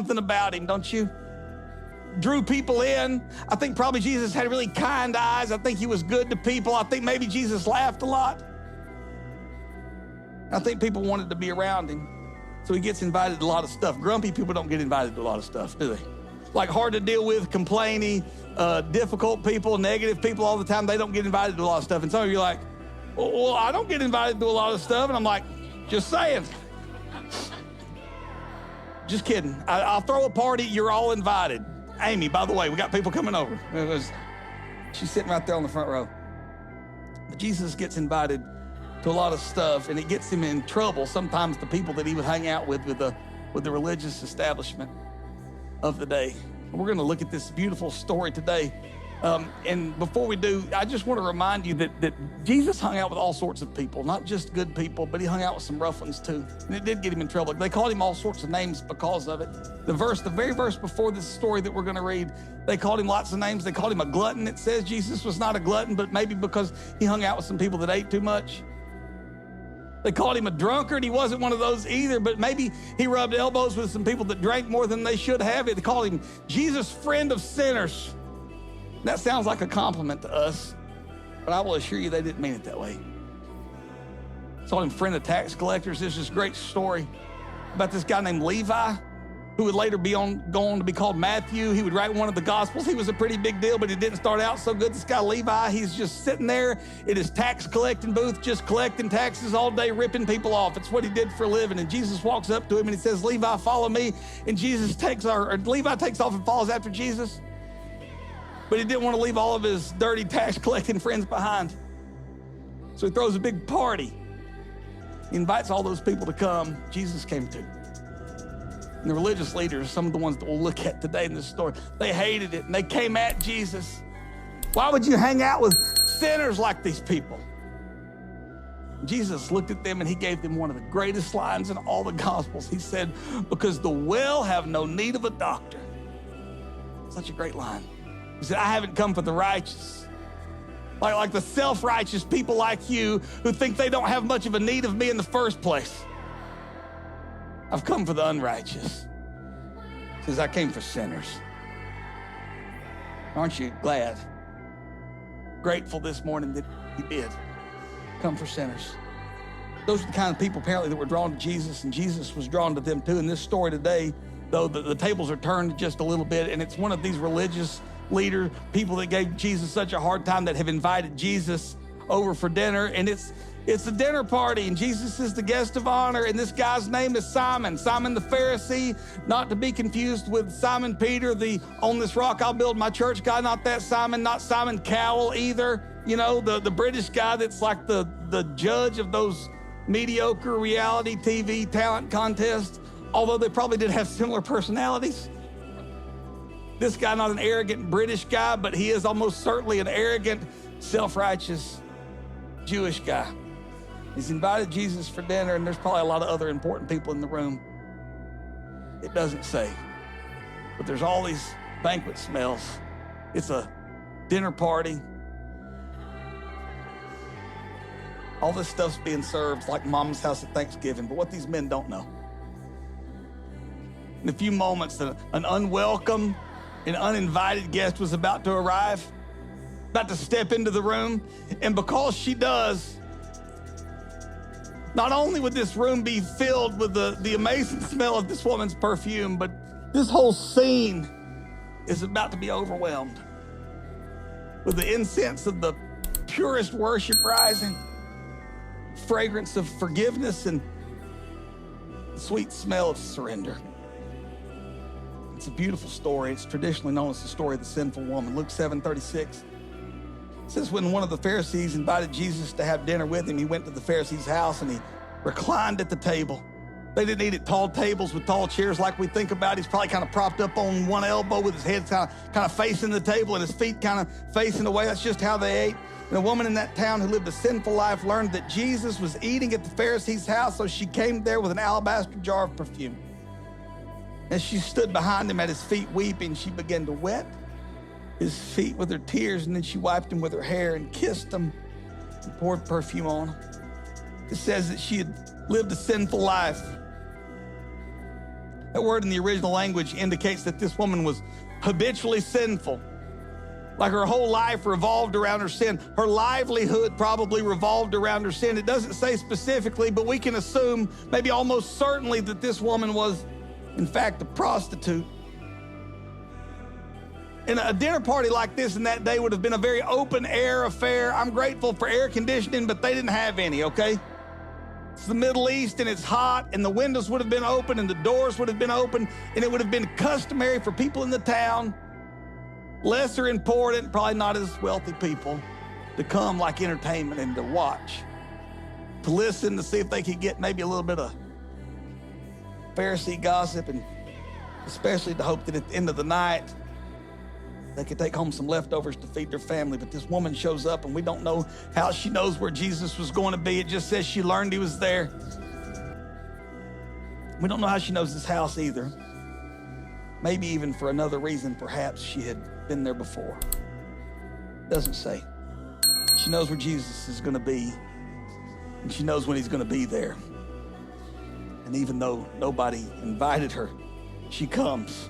something about him, don't you? Drew people in. I think probably Jesus had really kind eyes. I think he was good to people. I think maybe Jesus laughed a lot. I think people wanted to be around him. So he gets invited to a lot of stuff. Grumpy people don't get invited to a lot of stuff, do they? Like hard to deal with, complaining, difficult people, negative people all the time, they don't get invited to a lot of stuff. And some of you are like, well, I don't get invited to a lot of stuff. And I'm like, just saying. Just kidding. I'll throw a party, you're all invited. Amy, by the way, we got people coming over. She's sitting right there on the front row. But Jesus gets invited to a lot of stuff, and it gets him in trouble. Sometimes the people that he would hang out with the religious establishment of the day. We're going to look at this beautiful story today. And before we do, I just want to remind you that Jesus hung out with all sorts of people, not just good people, but he hung out with some rough ones too. And it did get him in trouble. They called him all sorts of names because of it. The very verse before this story that we're going to read, they called him lots of names. They called him a glutton. It says Jesus was not a glutton, but maybe because he hung out with some people that ate too much. They called him a drunkard. He wasn't one of those either, but maybe he rubbed elbows with some people that drank more than they should have. They called him Jesus, friend of sinners. That sounds like a compliment to us, but I will assure you they didn't mean it that way. Called him friend of tax collectors. There's this great story about this guy named Levi, who would later go on to be called Matthew. He would write one of the Gospels. He was a pretty big deal, but it didn't start out so good. This guy Levi, he's just sitting there in his tax collecting booth, just collecting taxes all day, ripping people off. It's what he did for a living. And Jesus walks up to him and he says, Levi, follow me. And Levi takes off and follows after Jesus. But he didn't want to leave all of his dirty tax collecting friends behind. So he throws a big party. He invites all those people to come. Jesus came too. And the religious leaders, some of the ones that we'll look at today in this story, they hated it and they came at Jesus. Why would you hang out with sinners like these people? Jesus looked at them and he gave them one of the greatest lines in all the Gospels. He said, because the well have no need of a doctor. Such a great line. He said, I haven't come for the righteous. Like the self-righteous people like you who think they don't have much of a need of me in the first place. I've come for the unrighteous. He says, I came for sinners. Aren't you glad? Grateful this morning that he did come for sinners. Those are the kind of people apparently that were drawn to Jesus, and Jesus was drawn to them too. In this story today, though, the tables are turned just a little bit, and it's one of these religious leaders, people that gave Jesus such a hard time that have invited Jesus over for dinner, and it's a dinner party, and Jesus is the guest of honor, and this guy's name is Simon the Pharisee, not to be confused with Simon Peter, the on this rock I'll build my church guy, not that Simon, not Simon Cowell either, you know, the British guy that's like the judge of those mediocre reality TV talent contests, although they probably did have similar personalities. This guy, not an arrogant British guy, but he is almost certainly an arrogant, self-righteous Jewish guy. He's invited Jesus for dinner, and there's probably a lot of other important people in the room. It doesn't say, but there's all these banquet smells. It's a dinner party. All this stuff's being served like Mama's house at Thanksgiving, but what these men don't know. In a few moments, an unwelcome and uninvited guest was about to arrive, about to step into the room, and because she does, not only would this room be filled with the amazing smell of this woman's perfume, but this whole scene is about to be overwhelmed with the incense of the purest worship rising, fragrance of forgiveness, and the sweet smell of surrender. It's a beautiful story. It's traditionally known as the story of the sinful woman. Luke 7:36. It says, when one of the Pharisees invited Jesus to have dinner with him, he went to the Pharisee's house and he reclined at the table. They didn't eat at tall tables with tall chairs like we think about. He's probably kind of propped up on one elbow with his head kind of facing the table and his feet kind of facing away. That's just how they ate. And a woman in that town who lived a sinful life learned that Jesus was eating at the Pharisee's house, so she came there with an alabaster jar of perfume. As she stood behind him at his feet weeping, she began to wet his feet with her tears, and then she wiped him with her hair and kissed him and poured perfume on him. It says that she had lived a sinful life. That word in the original language indicates that this woman was habitually sinful. Like her whole life revolved around her sin. Her livelihood probably revolved around her sin. It doesn't say specifically, but we can assume, maybe almost certainly, that this woman was, in fact, a prostitute. And a dinner party like this in that day would have been a very open-air affair. I'm grateful for air conditioning, but they didn't have any, okay? It's the Middle East, and it's hot, and the windows would have been open, and the doors would have been open, and it would have been customary for people in the town, lesser important, probably not as wealthy people, to come like entertainment and to watch, to listen, to see if they could get maybe a little bit of Pharisee gossip, and especially to hope that at the end of the night, they could take home some leftovers to feed their family. But this woman shows up, and we don't know how she knows where Jesus was going to be. It just says she learned he was there. We don't know how she knows this house either. Maybe even for another reason, perhaps she had been there before. Doesn't say. She knows where Jesus is going to be, and she knows when he's going to be there. And even though nobody invited her, she comes.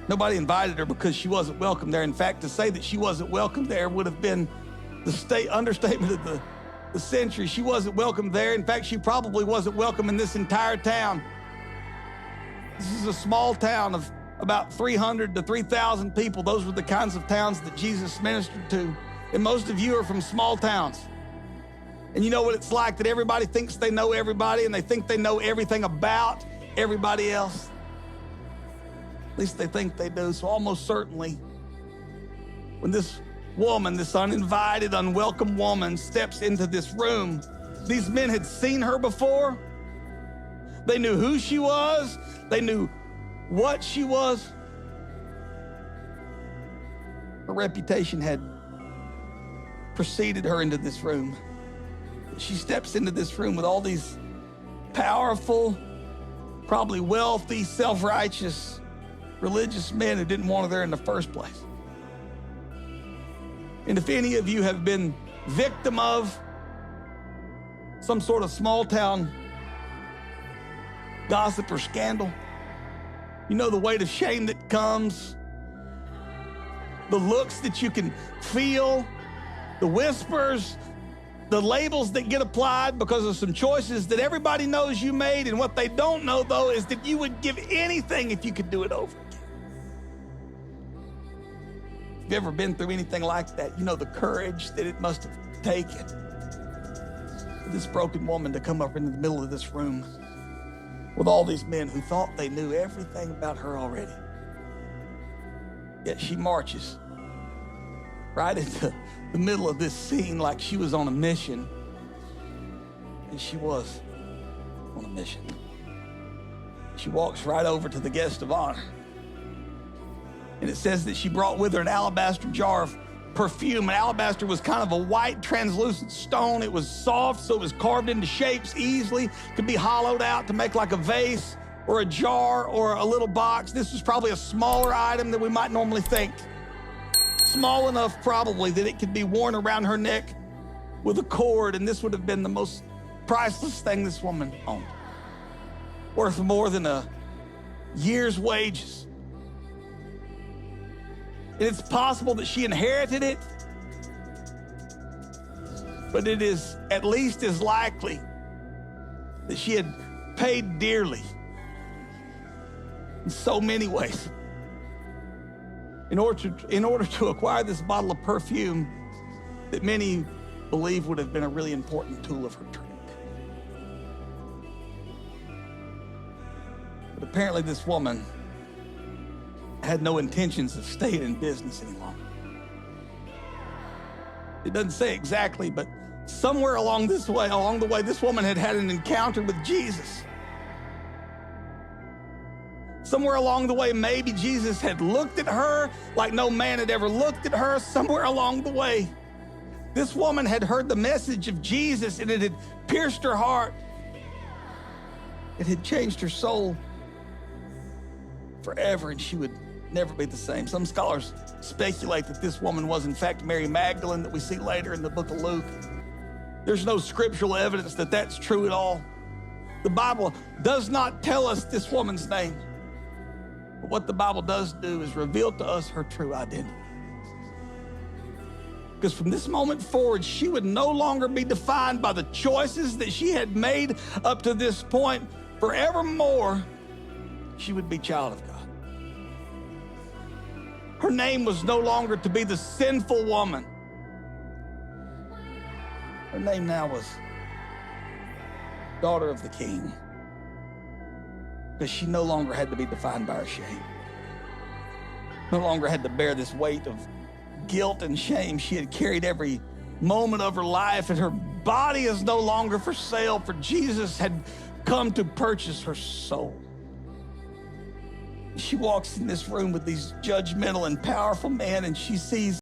Nobody invited her because she wasn't welcome there. In fact, to say that she wasn't welcome there would have been the understatement of the century. She wasn't welcome there. In fact, she probably wasn't welcome in this entire town. This is a small town of about 300 to 3,000 people. Those were the kinds of towns that Jesus ministered to. And most of you are from small towns. And you know what it's like, that everybody thinks they know everybody, and they think they know everything about everybody else. At least they think they do. So almost certainly, when this woman, this uninvited, unwelcome woman, steps into this room, these men had seen her before. They knew who she was. They knew what she was. Her reputation had preceded her into this room. She steps into this room with all these powerful, probably wealthy, self-righteous, religious men who didn't want her there in the first place. And if any of you have been victim of some sort of small town gossip or scandal, you know the weight of shame that comes, the looks that you can feel, the whispers, the labels that get applied because of some choices that everybody knows you made. And what they don't know, though, is that you would give anything if you could do it over again. If you've ever been through anything like that, you know the courage that it must have taken for this broken woman to come up into the middle of this room with all these men who thought they knew everything about her already. Yet she marches right into the middle of this scene like she was on a mission. And she was on a mission. She walks right over to the guest of honor. And it says that she brought with her an alabaster jar of perfume. And alabaster was kind of a white, translucent stone. It was soft, so it was carved into shapes easily. Could be hollowed out to make like a vase or a jar or a little box. This was probably a smaller item than we might normally think. Small enough probably that it could be worn around her neck with a cord, and this would have been the most priceless thing this woman owned. Worth more than a year's wages. And it's possible that she inherited it, but it is at least as likely that she had paid dearly in so many ways in order to acquire this bottle of perfume that many believe would have been a really important tool of her trade. But apparently this woman had no intentions of staying in business any longer. It doesn't say exactly, but somewhere along the way, this woman had had an encounter with Jesus. Somewhere along the way, maybe Jesus had looked at her like no man had ever looked at her. Somewhere along the way, this woman had heard the message of Jesus, and it had pierced her heart. It had changed her soul forever, and she would never be the same. Some scholars speculate that this woman was in fact Mary Magdalene that we see later in the book of Luke. There's no scriptural evidence that that's true at all. The Bible does not tell us this woman's name. But what the Bible does do is reveal to us her true identity. Because from this moment forward, she would no longer be defined by the choices that she had made up to this point. Forevermore, she would be child of God. Her name was no longer to be the sinful woman. Her name now was daughter of the King. Because she no longer had to be defined by her shame. No longer had to bear this weight of guilt and shame she had carried every moment of her life, and her body is no longer for sale, for Jesus had come to purchase her soul. She walks in this room with these judgmental and powerful men, and she sees